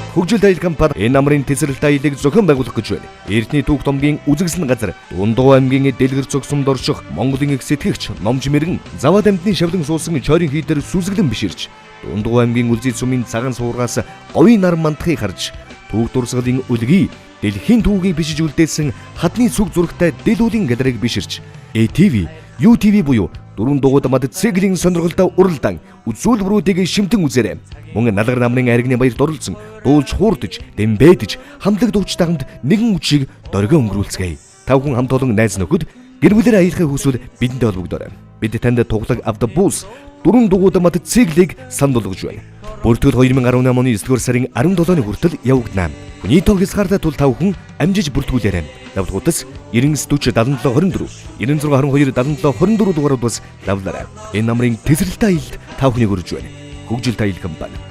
Хөгжил аялал компани энэ намрын тесрэлт аяллыг зохион байгуулах гэж байна. Эрдэнэ түүх томгийн үзэгсэлэн газар Дундгов аймгийн дэлгэр цогсомд орших Монголын их сэтгэгч Номж Мэргэн заваад амьтны шавлан суусан чойрын хийдэр сүзэглэн биширч Дундгов аймгийн үлзий цумын цагаан суураас говийн нар мандахыг харж түүх дурсгалын үлгий дэлхийн түүхийг бишиж үлдээсэн хадны сүг зурагтай дэлгүүлийн галерейг биширч ATV, UTV буюу дөрвөн дугуйд мад цэглэн сонирхолтой уралдаан үзүүлбэрүүдийг шимтэн үзээрэй. Мөн налгар намрын аригны баярт оролцсон дуулж хуурдаж, дэмбэдэж, хамтлаг дуучтай хамт нэгэн үчиг дөргөө өнгөрүүлцгээе. Тав хүн хамт олон найз нөхөд гэр бүлээр аялахыг хүсвэл бидэндээ холбогдоорой. Бид танд туглаг автобус дөрвөн дугуйд мад цэглийг санал болгож байна. Бүртгэл 2018 оны 9-р сарын 17-ны хүртэл явагдана. Хүний тоо хязгаартай тул тав хүн амжиж бүртгүүлээрэй. Давтгуудас 99 40 77 24 96 22 77 24 дугаарууд бас давлаарай. Энэ намрын тесрэлт аялалд тав хүнийг өрж байна. Хөгжилт аялал компани